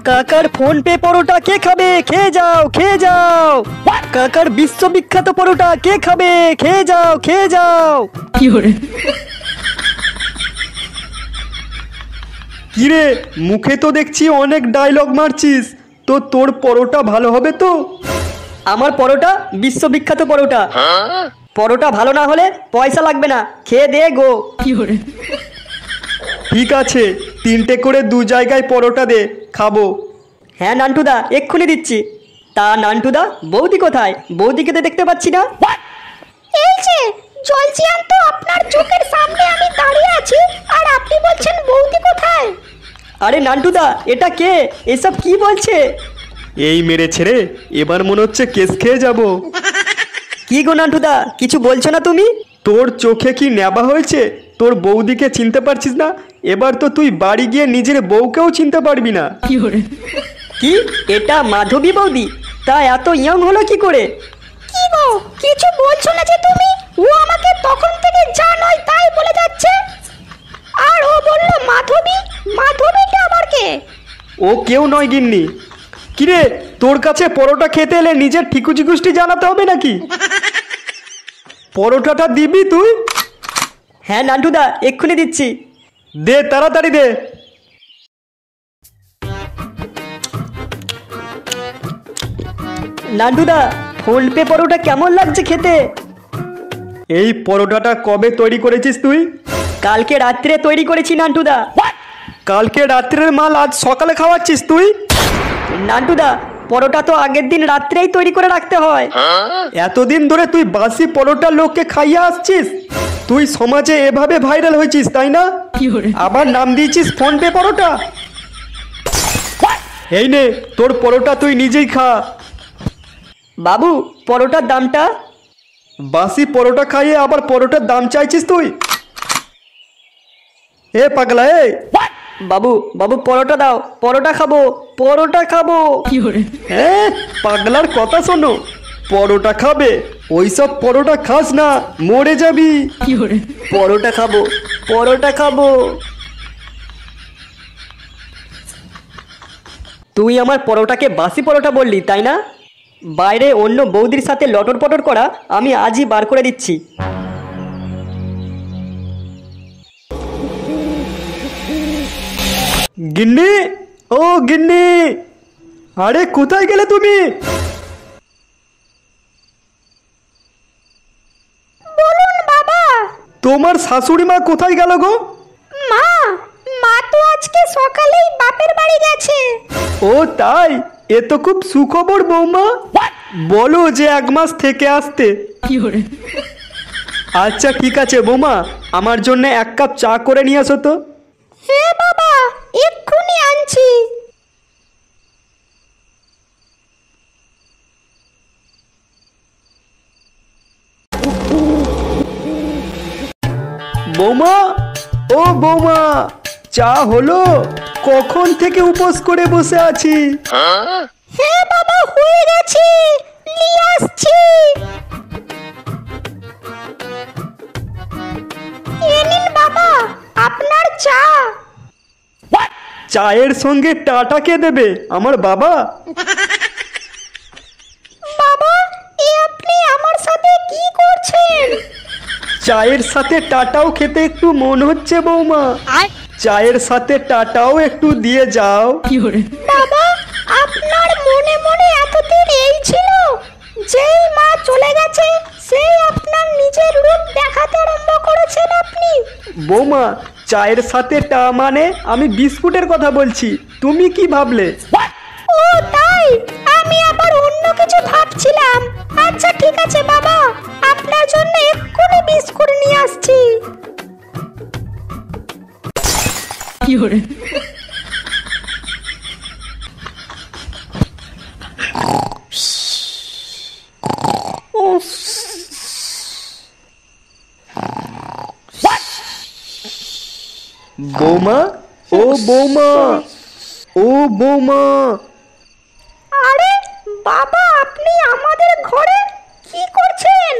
কাকার phone pay পরোটা কে খাবে? খেয়ে যাও, খেয়ে যাও। কাকার বিশ্ববিখ্যাত পরোটা কে খাবে? খেয়ে যাও, খেয়ে যাও। কিরে, মুখে তো দেখছি অনেক ডায়লগ মারছিস, তো তোর পরোটা ভালো হবে তো? আমার পরোটা বিশ্ববিখ্যাত পরোটা। পরোটা ভালো না হলে পয়সা লাগবে না, খেয়ে দে গো। ঠিক আছে, 3টে করে 2 জায়গায় পরোটা দে, খাবো। হ্যাঁ নান্টুদা, এক্ষুনি দিচ্ছি। তা নান্টুদা, বৌদি কোথায়? বৌদিকে তো দেখতে পাচ্ছি না। এই যে জলজিয়ান, তো আপনার চোখের সামনে আমি দাঁড়িয়ে আছি, আর আপনি বলছেন বৌদি কোথায়? আরে নান্টুদা, এটা কে? এসব কি বলছে? এই মেরেছে রে, এবার মনে হচ্ছে কেস খেয়ে যাব। কি গো নান্টুদা, কিছু বলছো না তুমি? তোর চোখে কি নেবা হয়েছে? তোর বৌদিকে চিনতে পারছিস না? এবার তো তুই বাড়ি গিয়ে নিজের বউকেও চিনতে পারবি না। কি, এটা মাধবী বৌদি? তা এত ইয়ং হলো কি করে? কি গো, কিছু বলছো না যে তুমি? ও আমাকে তখন থেকে যা নয় তাই বলে যাচ্ছে, আর ও বলল মাধবী। মাধবীটা আবার কে? ও কেউ নয় গিন্নি। কিরে, তোর কাছে পরোটা খেতে এলে নিজের ঠিকুজি গুষ্টি জানাতে হবে নাকি? পরোটাটা দিবি তুই? হ্যাঁ নান্টুদা, এক্ষুনি দিচ্ছি। দে, তাড়াতাড়ি দে। নান্টুদা, ফোন পে পরোটা কেমন লাগছে খেতে? এই পরোটাটা কবে তৈরি করেছিস তুই? কালকে রাত্রে তৈরি করেছি নান্টুদা। কালকে রাত্রের মাল আজ সকালে খাওয়াচ্ছিস তুই? নান্টুদা, পরোটা তো আগের দিন রাত্রেই তৈরি করে রাখতে হয়। এতদিন ধরে তুই বাসি পরোটা লোককে খাইয়ে আসছিস। তুই সমাজে এভাবে ভাইরাল হয়েছিস, তাই না? আবার নাম দিয়েছিস ফোন পে পরোটা। এই নে, তোর পরোটা তুই নিজেই খা। বাবু, পরোটার দামটা? বাসি পরোটা খাইয়ে আবার পরোটার দাম চাইছিস তুই? এ পাগলা, এ বাবু, বাবু পরোটা দাও, পরোটা খাবো, পরোটা খাবো। হ্যাঁ, পাগলার কথা শোনো, পরোটা খাবে? ওইসব পরোটা খাস না, মরে যাবি। পরোটা খাবো, পরোটা খাবো। তুই আমার পরোটাকে বাসি পরোটা বললি, তাই না? বাইরে অন্য বৌদির সাথে লটর পটর করা আমি আজই বার করে দিচ্ছি। গিন্নি, ও গিন্নি, আরে কোথায় গেলে তুমি? বলুন বাবা। তোমার শাশুড়ি মা কোথায় গেল গো? মা মা তো আজকে সকালেই বাপের বাড়ি গেছে। ও তাই? এ তো খুব সুখবর বৌমা। বলো যে 1 মাস থেকে আসতে। আচ্ছা ঠিক আছে বৌমা, আমার জন্য 1 কাপ চা করে নিয়ে আসো তো। হ্যাঁ বাবা, এক্ষুনি আনছি। বৌমা, ও বৌমা, চা হলো? কখন থেকে উপোস করে বসে আছি। হ্যাঁ বাবা, হয়ে গেছে, নিয়ে আসছি। এ নিন বাবা, আপনার চা। চায়ের সঙ্গে টাটা কে দেবে? আমার বাবা? বাবা, এ আপনি আমার সাথে কি করছেন? চায়ের সাথে টাটাও খেতে একটু মন হচ্ছে বৌমা। চায়ের সাথে টাটাও একটু দিয়ে যাও। বাবা, আপনার মনে মনে এতদিন এই ছিল? যেই মা চলে গেছে সেই আপনার নিজের রূপ দেখাতে আরম্ভ করেছেন আপনি। বৌমা, চায়ের সাথে টা মানে আমি বিস্কুটের কথা বলছি, তুমি কি ভাবলে? ও তাই, আমি আবার অন্য কিছু ভাবছিলাম। আচ্ছা ঠিক আছে বাবা, আপনার জন্য এক্ষুনি বিস্কুট নিয়ে আসছি। বৌমা, ও বৌমা, ও বৌমা। আরে বাবা, আপনি আমাদের ঘরে কি করছেন?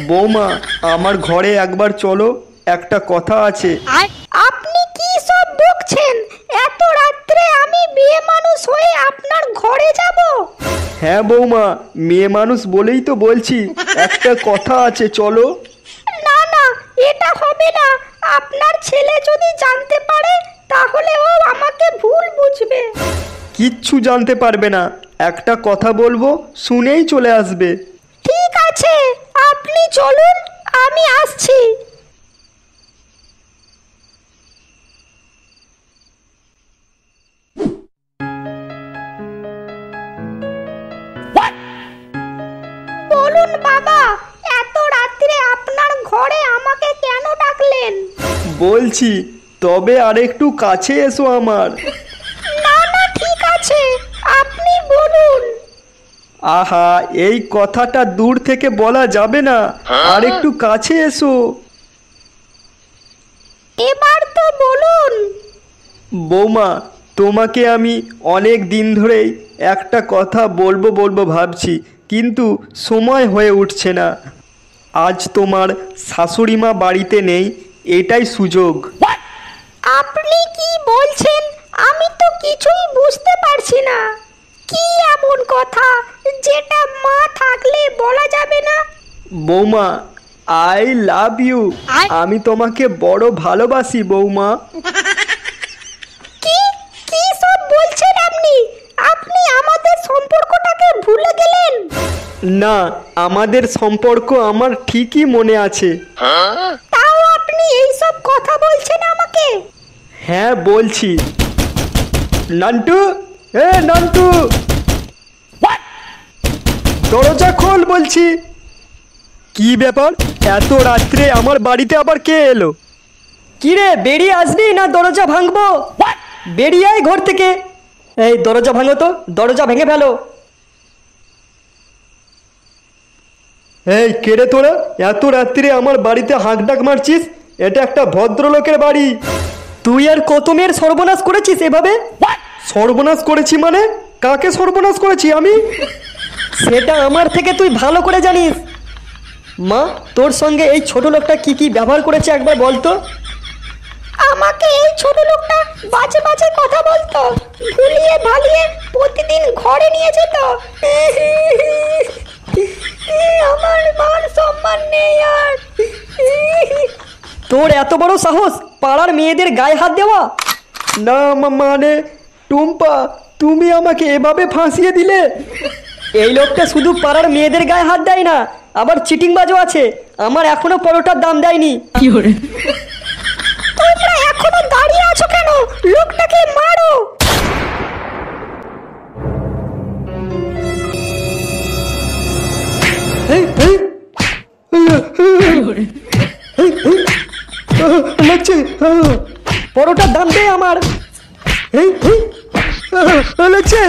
বৌমা, আমার ঘরে একবার চলো, একটা কথা আছে। আপনি কি সব বকছেন? এত রাত্রে আমি বিয়ে মানুষ হ্যাঁ বৌমা, মেয়ে মানুষ বলেই তো বলছি, একটা কথা আছে, চলো। না না, এটা হবে না। আপনার ছেলে যদি জানতে পারে তাহলে ও আমাকে ভুল বুঝবে। কিচ্ছু জানতে পারবে না, একটা কথা বলবো, শুনেই চলে আসবে। ঠিক আছে, আপনি চলুন, আমি আসছি। বলুন বাবা, এত রাত্রে আপনার ঘরে আমাকে কেন ডাকলেন? বলছি, তবে আর একটু কাছে এসো আমার। না না, ঠিক আছে, আপনি বলুন। আহা, এই কথাটা দূর থেকে বলা যাবে না, আর একটু কাছে এসো। এবার তো বলুন। বৌমা, তোমাকে আমি অনেক দিন ধরেই একটা কথা বলবো বলবো ভাবছি, কিন্তু সময় হয়ে উঠছে না। আজ তোমার শাশুড়ি মা বাড়িতে নেই, এটাই সুযোগ। আপনি কি বলছেন? আমি তো কিছুই বুঝতে পারছি না। কি এমন কথা যেটা মা থাকলে বলা যাবে না? বৌমা, আই লাভ ইউ। আমি তোমাকে বড় ভালোবাসি বৌমা। কি কি সব বলছেন আপনি? আপনি আমাদের সম্পর্কটাকে ভুলে গেলেন? না, আমাদের সম্পর্ক আমার ঠিকই মনে আছে। তাও আপনি এই সব কথা বলছেন আমাকে? হ্যাঁ বলছি। নান্টু, এ নান্টু, দরজা খোল বলছি। কি ব্যাপার, এত রাত্রে আমার বাড়িতে আবার কে এলো? কি রে, বেরিয়ে আসবি না দরজা ভাঙবো? বেরিয়ে আয় ঘর থেকে। এই দরজা ভাঙো তো, দরজা ভেঙে ফেলো। এই কে রে তোরা, এত রাত্রে আমার বাড়িতে হাঁক ডাক মারছিস? এটা একটা ভদ্রলোকের বাড়ি। তুই আর কত মেয়ের সর্বনাশ করেছিস এভাবে? সর্বনাশ করেছি মানে? কাকে সর্বনাশ করেছি আমি? সেটা আমার থেকে তুই ভালো করে জানিস। মা, তোর সঙ্গে এই ছোট লোকটা কি কি ব্যবহার করেছে একবার বলতো। আমাকে এই ছোট লোকটা বাজে বাজে কথা বলতো, ভুলিয়ে ভালিয়ে প্রতিদিন ঘরে নিয়ে যেত। আমার মান সম্মান নেই আর। তোর এত বড় সাহস পাড়ার মেয়েদের গায়ে হাত দেওয়া? না মানে টুম্পা, তুমি আমাকে এভাবে ফাঁসিয়ে দিলে। এই লোকটা শুধু পাড়ার মেয়েদের গায়ে হাত দেয় না, আবার চিটিংবাজও আছে। আমার এখনো পরোটার দাম দেয়নি। তোমরা এখনো দাঁড়িয়ে আছো কেন? লোকটাকে মারো। লাগছে, পরোটার দাম দে আমার। লাগছে।